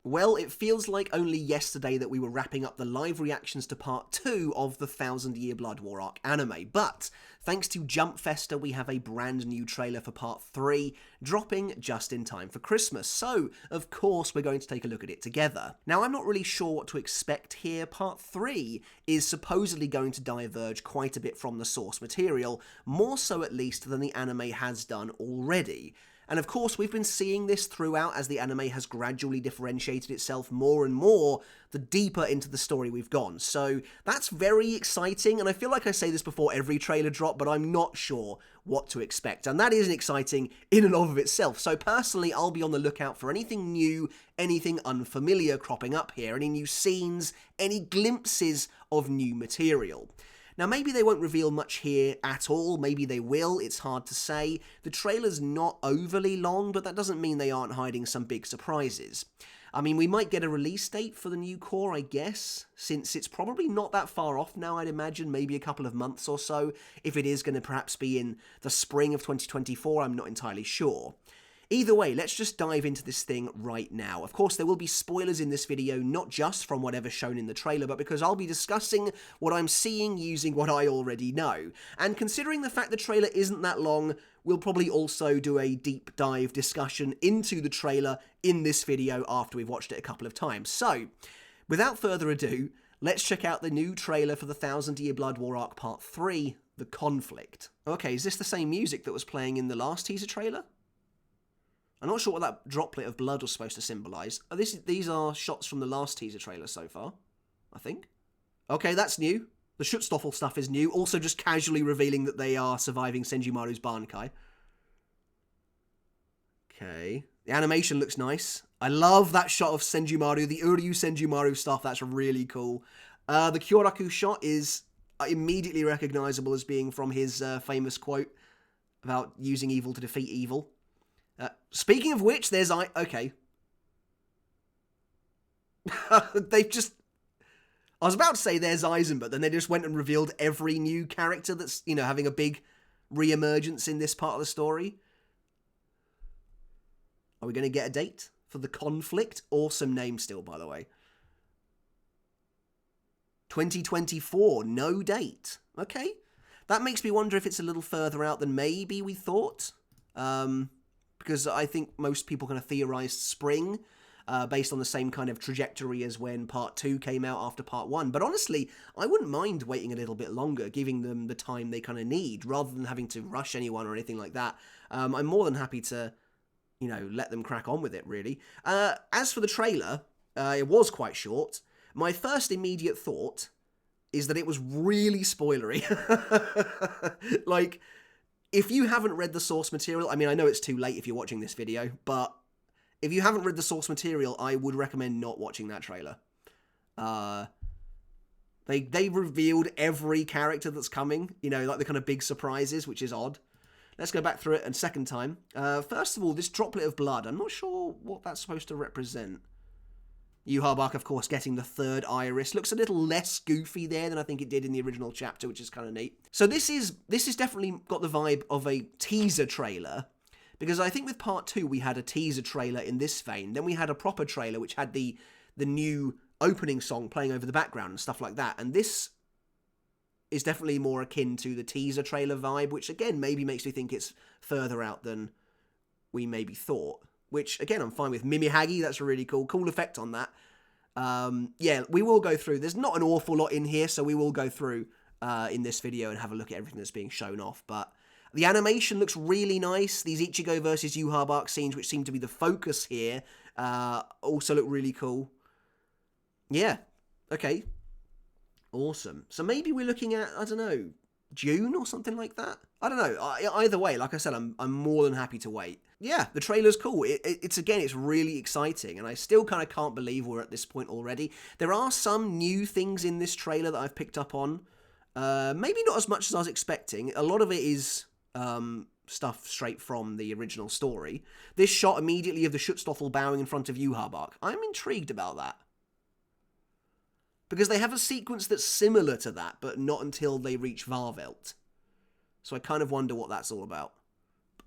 Well, it feels like only yesterday that we were wrapping up the live reactions to part 2 of the 1000-Year Blood War arc anime, but thanks to Jump Festa, we have a brand new trailer for part 3, dropping just in time for Christmas, so of course we're going to take a look at it together. Now, I'm not really sure what to expect here. Part 3 is supposedly going to diverge quite a bit from the source material, more so at least than the anime has done already. And of course, we've been seeing this throughout as the anime has gradually differentiated itself more and more the deeper into the story we've gone. So that's very exciting, and I feel like I say this before every trailer drop, but I'm not sure what to expect. And that isn't exciting in and of itself. So personally, I'll be on the lookout for anything new, anything unfamiliar cropping up here, any new scenes, any glimpses of new material. Now, maybe they won't reveal much here at all, maybe they will, it's hard to say. The trailer's not overly long, but that doesn't mean they aren't hiding some big surprises. I mean, we might get a release date for the new core, I guess, since it's probably not that far off now, I'd imagine, maybe a couple of months or so. If it is going to perhaps be in the spring of 2024, I'm not entirely sure. Either way, let's just dive into this thing right now. Of course, there will be spoilers in this video, not just from whatever's shown in the trailer, but because I'll be discussing what I'm seeing using what I already know. And considering the fact the trailer isn't that long, we'll probably also do a deep dive discussion into the trailer in this video after we've watched it a couple of times. So, without further ado, let's check out the new trailer for the 1000-Year Blood War Arc Part 3, The Conflict. Okay, is this the same music that was playing in the last teaser trailer? I'm not sure what that droplet of blood was supposed to symbolise. Oh, these are shots from the last teaser trailer so far, I think. Okay, that's new. The Schutzstoffel stuff is new, also just casually revealing that they are surviving Senjumaru's bankai. Okay. The animation looks nice. I love that shot of Senjumaru, the Uryu Senjumaru stuff, that's really cool. The Kyoraku shot is immediately recognisable as being from his famous quote about using evil to defeat evil. Speaking of which, there's okay. They've just... I was about to say there's AIZEN, but then they just went and revealed every new character that's, you know, having a big re-emergence in this part of the story. Are we going to get a date for The Conflict? Awesome name still, by the way. 2024, no date. Okay. That makes me wonder if it's a little further out than maybe we thought. Because I think most people kind of theorized spring, based on the same kind of trajectory as when Part 2 came out after Part 1. But honestly, I wouldn't mind waiting a little bit longer, giving them the time they kind of need, rather than having to rush anyone or anything like that. I'm more than happy to, you know, let them crack on with it, really. As for the trailer, it was quite short. My first immediate thought is that it was really spoilery. Like... If you haven't read the source material, I mean, I know it's too late if you're watching this video, but if you haven't read the source material, I would recommend not watching that trailer. They revealed every character that's coming, you know, like the kind of big surprises, which is odd. Let's go back through it a second time. First of all, this droplet of blood, I'm not sure what that's supposed to represent. YHWACH, of course, getting the third iris. Looks a little less goofy there than I think it did in the original chapter, which is kind of neat. So this is definitely got the vibe of a teaser trailer, because I think with Part 2 we had a teaser trailer in this vein. Then we had a proper trailer which had the new opening song playing over the background and stuff like that. And this is definitely more akin to the teaser trailer vibe, which again maybe makes me think it's further out than we maybe thought. Which, again, I'm fine with. Mimihagi, that's a really cool effect on that. Yeah, we will go through. There's not an awful lot in here, so we will go through in this video and have a look at everything that's being shown off. But the animation looks really nice. These Ichigo versus YHWACH scenes, which seem to be the focus here, also look really cool. Yeah, okay. Awesome. So maybe we're looking at, I don't know, June or something like that? I don't know. Either way, like I said, I'm more than happy to wait. Yeah, the trailer's cool. It's really exciting, and I still kind of can't believe we're at this point already. There are some new things in this trailer that I've picked up on. Maybe not as much as I was expecting. A lot of it is stuff straight from the original story. This shot immediately of the Schutzstoffel bowing in front of YHWACH. I'm intrigued about that. Because they have a sequence that's similar to that, but not until they reach Varvelt. So I kind of wonder what that's all about.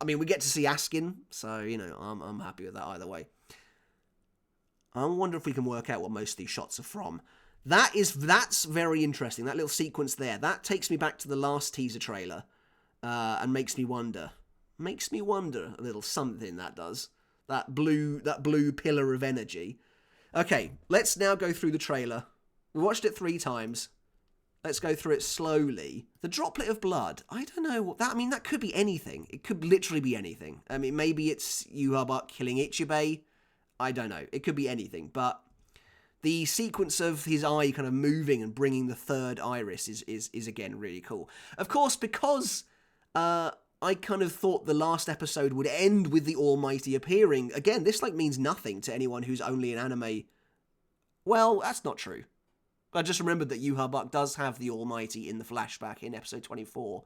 I mean, we get to see Askin, so, you know, I'm happy with that either way. I wonder if we can work out what most of these shots are from. That's very interesting. That little sequence there. That takes me back to the last teaser trailer, and makes me wonder. Makes me wonder a little something, that does. That blue pillar of energy. Okay, let's now go through the trailer. We watched it 3 times. Let's go through it slowly. The droplet of blood. I don't know what that... I mean, that could be anything. It could literally be anything. I mean, maybe it's YHWACH killing Ichibe. I don't know. It could be anything. But the sequence of his eye kind of moving and bringing the third iris is again, really cool. Of course, because I kind of thought the last episode would end with the Almighty appearing. Again, this, like, means nothing to anyone who's only an anime... Well, that's not true. I just remembered that YHWACH does have the Almighty in the flashback in episode 24.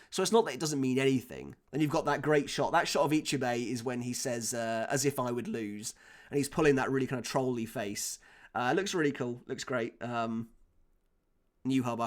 So it's not that it doesn't mean anything. And you've got that great shot. That shot of Ichibe is when he says, as if I would lose. And he's pulling that really kind of trolly face. Looks really cool. Looks great. YHWACH,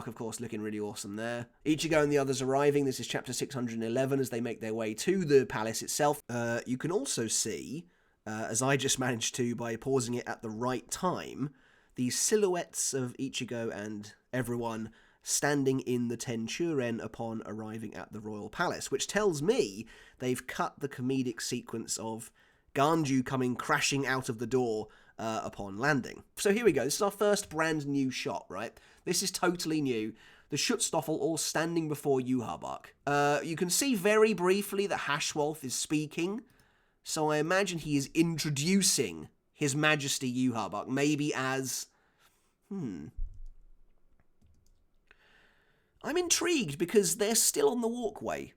of course, looking really awesome there. Ichigo and the others arriving. This is chapter 611 as they make their way to the palace itself. You can also see, as I just managed to by pausing it at the right time, the silhouettes of Ichigo and everyone standing in the Tenchuren upon arriving at the royal palace, which tells me they've cut the comedic sequence of Ganju coming crashing out of the door upon landing. So here we go. This is our first brand new shot, right? This is totally new. The Schutzstaffel all standing before YHWACH. You can see very briefly that Hashwolf is speaking, so I imagine he is introducing His Majesty YHWACH, maybe as... I'm intrigued because they're still on the walkway.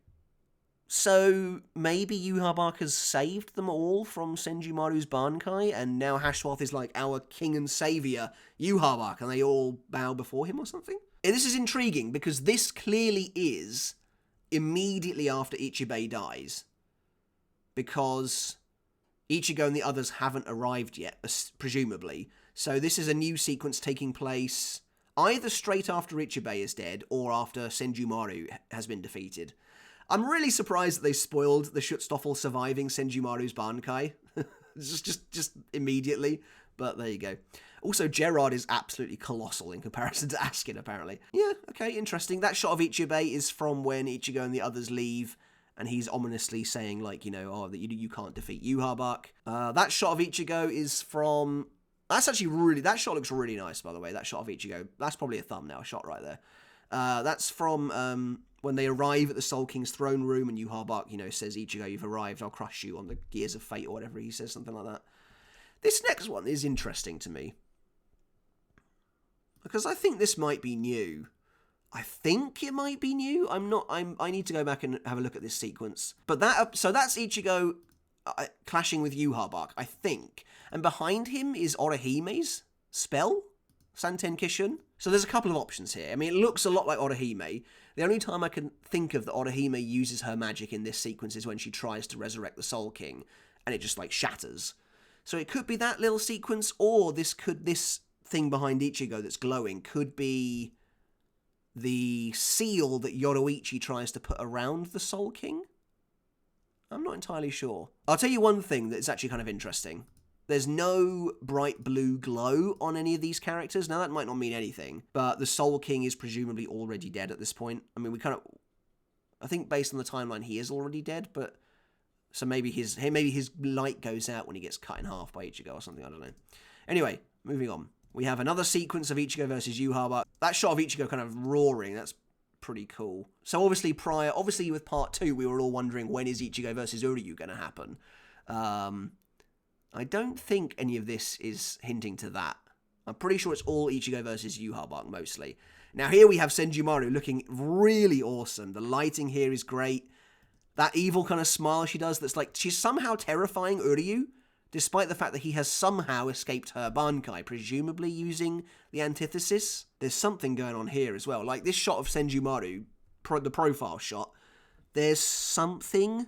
So maybe YHWACH has saved them all from Senjumaru's bankai, and now Hashwolf is like our king and saviour, YHWACH, and they all bow before him or something? And this is intriguing because this clearly is immediately after Ichibe dies. Because Ichigo and the others haven't arrived yet, presumably. So this is a new sequence taking place either straight after Ichibe is dead or after Senjumaru has been defeated. I'm really surprised that they spoiled the Schutzstaffel surviving Senjumaru's bankai. just immediately. But there you go. Also, Gerard is absolutely colossal in comparison to Askin, apparently. Yeah, okay, interesting. That shot of Ichibe is from when Ichigo and the others leave, and he's ominously saying, like, you know, oh, that you can't defeat YHWACH. That shot of Ichigo is from... That's actually really... That shot looks really nice, by the way, that shot of Ichigo. That's probably a thumbnail shot right there. That's from when they arrive at the Soul King's throne room, and YHWACH, you know, says, Ichigo, you've arrived, I'll crush you on the gears of fate, or whatever he says, something like that. This next one is interesting to me. Because I think this might be new. I think it might be new. I need to go back and have a look at this sequence. But so that's Ichigo clashing with YHWACH, I think. And behind him is Orihime's spell, Santen Kishin. So there's a couple of options here. I mean, it looks a lot like Orihime. The only time I can think of that Orihime uses her magic in this sequence is when she tries to resurrect the Soul King, and it just, like, shatters. So it could be that little sequence, or this thing behind Ichigo that's glowing could be the seal that Yoroichi tries to put around the Soul King? I'm not entirely sure. I'll tell you one thing that's actually kind of interesting. There's no bright blue glow on any of these characters. Now, that might not mean anything, but the Soul King is presumably already dead at this point. I mean, I think based on the timeline, he is already dead, but... So maybe his light goes out when he gets cut in half by Ichigo or something, I don't know. Anyway, moving on. We have another sequence of Ichigo versus YHWACH. That shot of Ichigo kind of roaring, that's pretty cool. So obviously with part 2, we were all wondering, when is Ichigo versus Uryu going to happen? I don't think any of this is hinting to that. I'm pretty sure it's all Ichigo versus YHWACH, mostly. Now here we have Senjumaru looking really awesome. The lighting here is great. That evil kind of smile she does that's like, she's somehow terrifying Uryu, despite the fact that he has somehow escaped her bankai, presumably using the antithesis. There's something going on here as well. Like this shot of Senjumaru, the profile shot, there's something,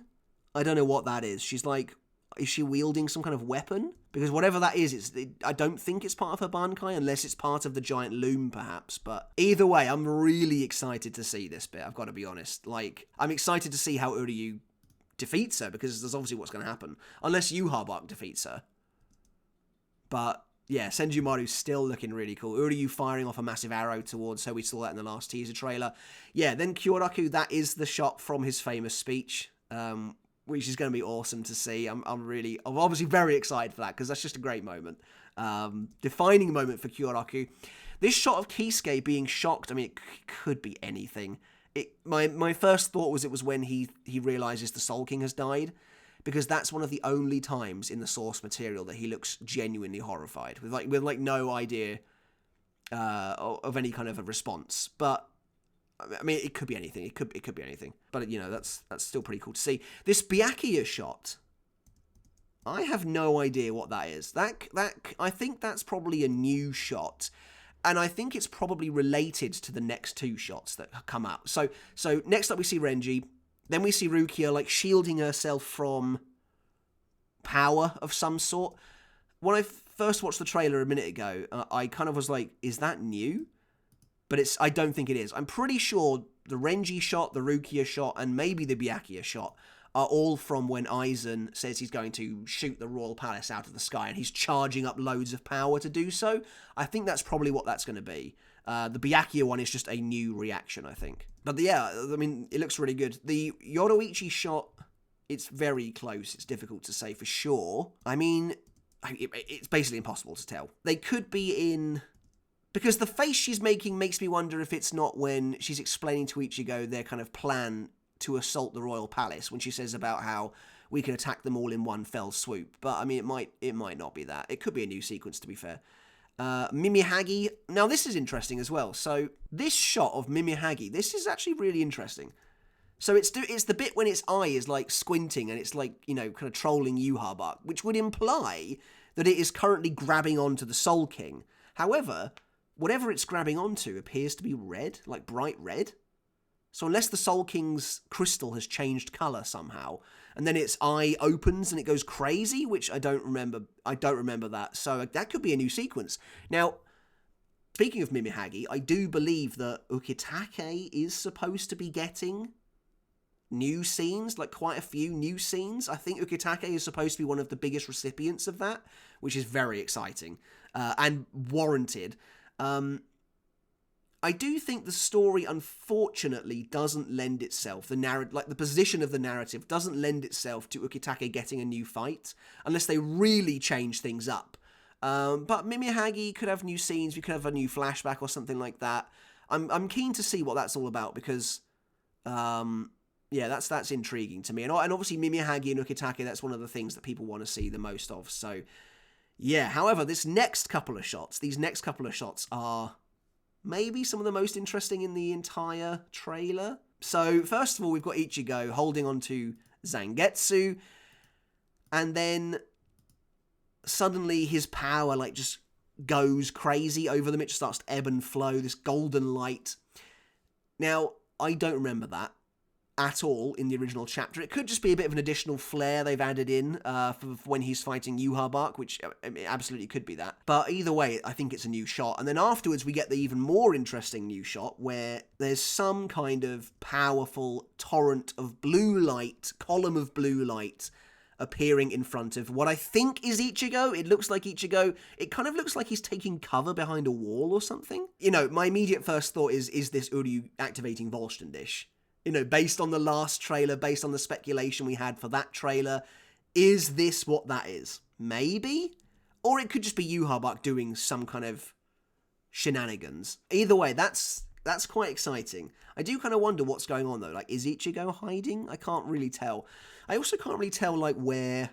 I don't know what that is. She's like, is she wielding some kind of weapon? Because whatever that is, I don't think it's part of her bankai, unless it's part of the giant loom, perhaps. But either way, I'm really excited to see this bit, I've got to be honest. Like, I'm excited to see how Uryu defeats her, because that's obviously what's going to happen. Unless YHWACH defeats her. But Yeah, Senjumaru's still looking really cool. Uryu firing off a massive arrow towards her. We saw that in the last teaser trailer. Yeah, then Kyoraku, that is the shot from his famous speech, which is going to be awesome to see. I'm obviously very excited for that, because that's just a great moment. Defining moment for Kyoraku. This shot of Kisuke being shocked, I mean, it could be anything. My first thought was it was when he realizes the Soul King has died, because that's one of the only times in the source material that he looks genuinely horrified, with no idea of any kind of a response. But I mean, it could be anything. It could be anything. But that's still pretty cool to see. This Byakuya shot, I have no idea what that is. That I think that's probably a new shot. And I think it's probably related to the next two shots that come out. So next up we see Renji. Then we see Rukia, shielding herself from power of some sort. When I first watched the trailer a minute ago, I kind of was like, is that new? But I don't think it is. I'm pretty sure the Renji shot, the Rukia shot, and maybe the Byakuya shot are all from when Aizen says he's going to shoot the Royal Palace out of the sky, and he's charging up loads of power to do so. I think that's probably what that's going to be. The Byakuya one is just a new reaction, I think. But yeah, I mean, it looks really good. The Yoruichi shot, it's very close. It's difficult to say for sure. I mean, it's basically impossible to tell. They could be in... Because the face she's making makes me wonder if it's not when she's explaining to Ichigo their kind of plan to assault the Royal Palace, when she says about how we can attack them all in one fell swoop. But I mean, it might not be that. It could be a new sequence, to be fair. Mimihagi. Now, this is interesting as well. So, this shot of Mimihagi, this is actually really interesting. So, it's the bit when its eye is, squinting, and it's, kind of trolling YHWACH, which would imply that it is currently grabbing onto the Soul King. However, whatever it's grabbing onto appears to be red, bright red. So, unless the Soul King's crystal has changed colour somehow, and then its eye opens and it goes crazy, which I don't remember that. So that could be a new sequence. Now, speaking of Mimihagi, I do believe that Ukitake is supposed to be getting new scenes, quite a few new scenes. I think Ukitake is supposed to be one of the biggest recipients of that, which is very exciting and warranted. I do think the story, unfortunately, doesn't lend itself, the position of the narrative doesn't lend itself to Ukitake getting a new fight, unless they really change things up. But Mimihagi could have new scenes, we could have a new flashback or something like that. I'm keen to see what that's all about, because, yeah, that's intriguing to me. And obviously Mimihagi and Ukitake, that's one of the things that people want to see the most of, so, yeah. However, these next couple of shots are... maybe some of the most interesting in the entire trailer. So, first of all, we've got Ichigo holding on to Zangetsu, and then suddenly his power, just goes crazy over them. It just starts to ebb and flow, this golden light. Now, I don't remember that at all in the original chapter. It could just be a bit of an additional flair they've added in for when he's fighting YHWACH, which absolutely could be that. But either way, I think it's a new shot. And then afterwards, we get the even more interesting new shot where there's some kind of powerful torrent of blue light, column of blue light, appearing in front of what I think is Ichigo. It looks like Ichigo. It kind of looks like he's taking cover behind a wall or something. My immediate first thought is this Uryu activating Volston dish? Based on the last trailer, based on the speculation we had for that trailer, is this what that is? Maybe? Or it could just be YHWACH doing some kind of shenanigans. Either way, that's quite exciting. I do kind of wonder what's going on, though. Is Ichigo hiding? I can't really tell. I also can't really tell, where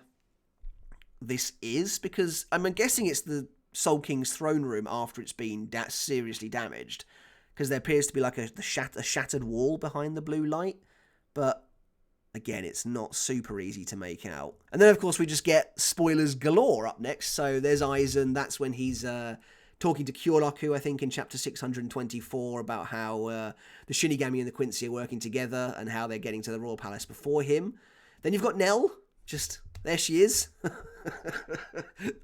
this is, because I'm guessing it's the Soul King's throne room after it's been seriously damaged. Because there appears to be a shattered wall behind the blue light. But, again, it's not super easy to make out. And then, of course, we just get spoilers galore up next. So there's Aizen. That's when he's talking to Kyoraku, I think, in chapter 624, about how the Shinigami and the Quincy are working together and how they're getting to the Royal Palace before him. Then you've got Nell. Just, there she is.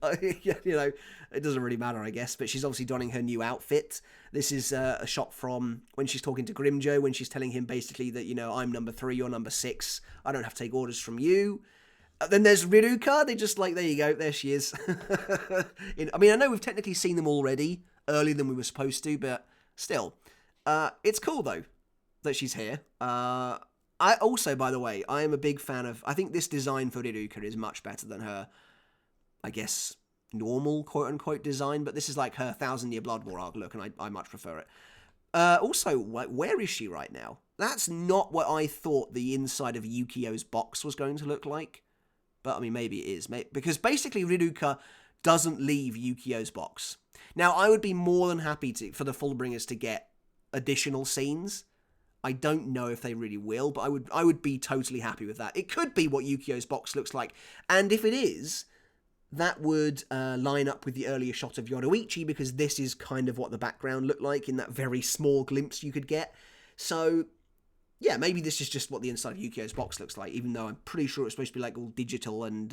It doesn't really matter, I guess, but she's obviously donning her new outfit. This is a shot from when she's talking to GRIMMJOW, when she's telling him basically that, I'm number 3, you're number 6. I don't have to take orders from you. Then there's Riruka. They just like, there you go, there she is. I mean, I know we've technically seen them already earlier than we were supposed to, but still. It's cool, though, that she's here. I also, by the way, I am a big fan of... I think this design for Riruka is much better than her, I guess, normal, quote-unquote, design, but this is like her 1000-Year Blood War arc look, and I much prefer it. Also, where is she right now? That's not what I thought the inside of Yukio's box was going to look like. But, I mean, maybe it is. Because basically, Riruka doesn't leave Yukio's box. Now, I would be more than happy for the Fullbringers to get additional scenes. I don't know if they really will, but I would be totally happy with that. It could be what Yukio's box looks like. And if it is, that would line up with the earlier shot of Yoruichi, because this is kind of what the background looked like in that very small glimpse you could get. So... yeah, maybe this is just what the inside of Yukio's box looks like, even though I'm pretty sure it's supposed to be like all digital and,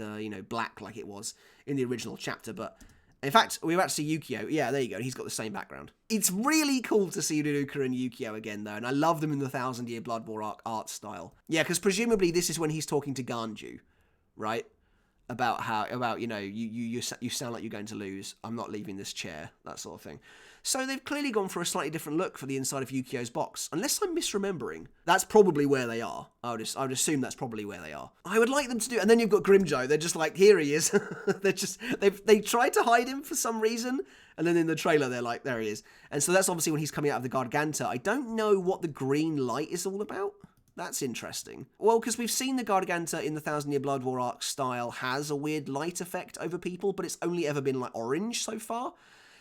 black like it was in the original chapter. But in fact, we're about to see Yukio. Yeah, there you go. He's got the same background. It's really cool to see Riruka and Yukio again, though, and I love them in the 1000-Year Blood War art style. Yeah, because presumably this is when he's talking to Ganju, right? About you sound like you're going to lose. I'm not leaving this chair, that sort of thing. So they've clearly gone for a slightly different look for the inside of Yukio's box. Unless I'm misremembering, that's probably where they are. I would assume that's probably where they are. I would like them to do, and then you've got GRIMMJOW. They're just like, here he is. They tried to hide him for some reason, and then in the trailer they're like, there he is. And so that's obviously when he's coming out of the Garganta. I don't know what the green light is all about. That's interesting. Well, because we've seen the Garganta in the 1000-Year Blood War arc style has a weird light effect over people, but it's only ever been like orange so far.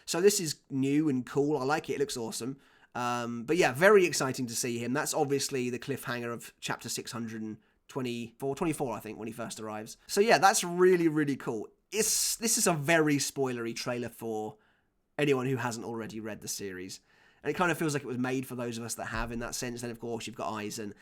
So this is new and cool. I like it. It looks awesome. But yeah, very exciting to see him. That's obviously the cliffhanger of chapter 624, I think, when he first arrives. So yeah, that's really, really cool. This is a very spoilery trailer for anyone who hasn't already read the series. And it kind of feels like it was made for those of us that have in that sense. Then, of course, you've got AIZEN.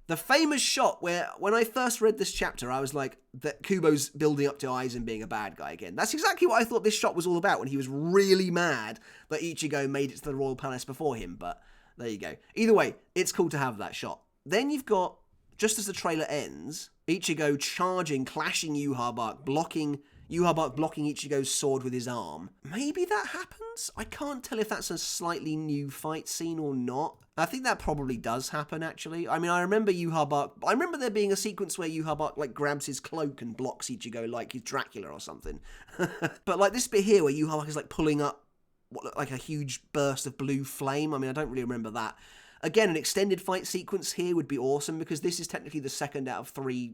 The famous shot where, when I first read this chapter, I was like, that Kubo's building up to AIZEN being a bad guy again. That's exactly what I thought this shot was all about, when he was really mad that Ichigo made it to the Royal Palace before him. But there you go. Either way, it's cool to have that shot. Then you've got, just as the trailer ends, Ichigo charging, clashing Yhwach, blocking Ichigo's sword with his arm. Maybe that happens? I can't tell if that's a slightly new fight scene or not. I think that probably does happen, actually. I mean, I remember there being a sequence where Yhwach, like, grabs his cloak and blocks Ichigo like he's Dracula or something. But, like, this bit here where Yhwach is, like, pulling up what looked like a huge burst of blue flame, I mean, I don't really remember that. Again, an extended fight sequence here would be awesome, because this is technically the second out of 3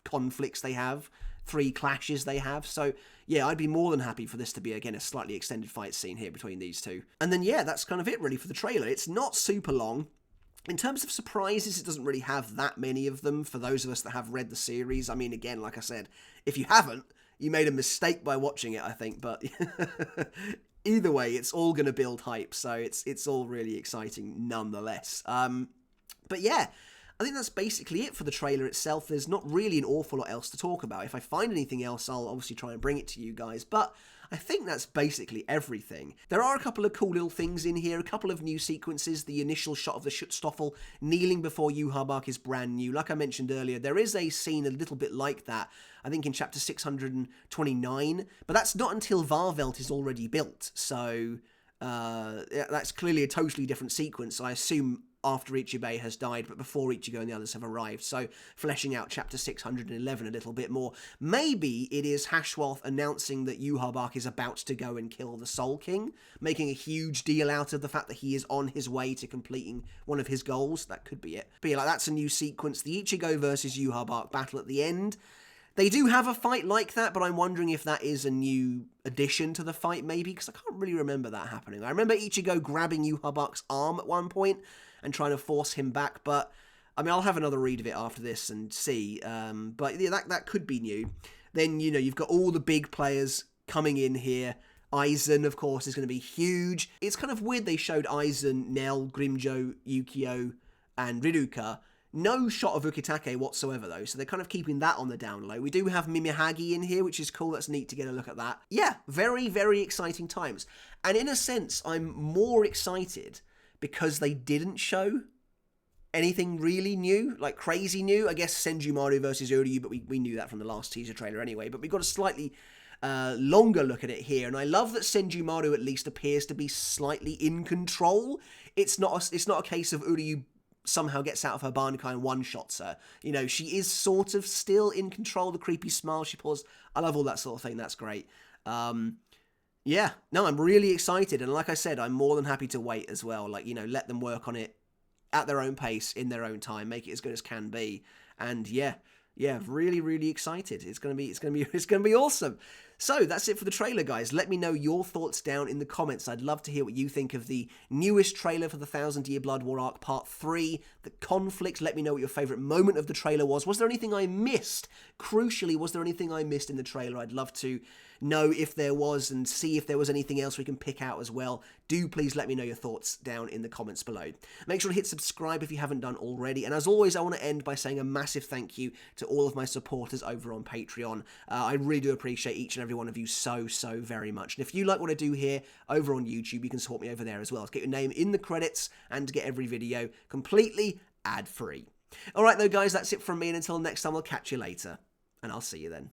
conflicts they have, 3 clashes they have. So yeah, I'd be more than happy for this to be, again, a slightly extended fight scene here between these two. And then yeah, that's kind of it really for the trailer. It's not super long. In terms of surprises, it doesn't really have that many of them for those of us that have read the series. I mean, again, like I said, if you haven't, you made a mistake by watching it, I think, but either way, it's all going to build hype, so it's all really exciting nonetheless. But yeah, I think that's basically it for the trailer itself. There's not really an awful lot else to talk about. If I find anything else, I'll obviously try and bring it to you guys, but I think that's basically everything. There are a couple of cool little things in here, a couple of new sequences. The initial shot of the Schutzstaffel kneeling before Yhwach is brand new. Like I mentioned earlier, there is a scene a little bit like that, I think in chapter 629, but that's not until Varvelt is already built, so that's clearly a totally different sequence. I assume after Ichibei has died, but before Ichigo and the others have arrived, so fleshing out chapter 611 a little bit more. Maybe it is YHWACH announcing that Yhwach is about to go and kill the Soul King, making a huge deal out of the fact that he is on his way to completing one of his goals. That could be it. But yeah, like, that's a new sequence. The Ichigo versus Yhwach battle at the end. They do have a fight like that, but I'm wondering if that is a new addition to the fight, maybe, because I can't really remember that happening. I remember Ichigo grabbing Yhwach's arm at one point and trying to force him back, but, I mean, I'll have another read of it after this and see, but yeah, that could be new. Then, you know, you've got all the big players coming in here. AIZEN, of course, is going to be huge. It's kind of weird they showed AIZEN, Nell, GRIMMJOW, Yukio, and Riruka. No shot of Ukitake whatsoever, though, so they're kind of keeping that on the down low. We do have Mimihagi in here, which is cool. That's neat to get a look at that. Yeah, very, very exciting times. And in a sense, I'm more excited because they didn't show anything really new, like crazy new. I guess Senjumaru versus Uryu, but we knew that from the last teaser trailer anyway. But we got a slightly longer look at it here, and I love that Senjumaru at least appears to be slightly in control. It's not a case of Uryu somehow gets out of her bankai and one-shots her. You know, she is sort of still in control. The creepy smile she pulls, I love all that sort of thing. That's great. Yeah, no, I'm really excited, and like I said, I'm more than happy to wait as well. Like, you know, let them work on it at their own pace, in their own time, make it as good as can be. And yeah, really, really excited. It's gonna be awesome. So that's it for the trailer, guys. Let me know your thoughts down in the comments. I'd love to hear what you think of the newest trailer for the 1000-Year Blood War Arc Part 3, the conflict. Let me know what your favourite moment of the trailer was. Was there anything I missed? Crucially, was there anything I missed in the trailer? I'd love to know if there was and see if there was anything else we can pick out as well. Do please let me know your thoughts down in the comments below. Make sure to hit subscribe if you haven't done already. And as always, I want to end by saying a massive thank you to all of my supporters over on Patreon. I really do appreciate each and every one of you so very much. And if you like what I do here over on YouTube, you can support me over there as well. To get your name in the credits and to get every video completely ad-free. Alright though, guys, that's it from me, and until next time, I'll catch you later. And I'll see you then.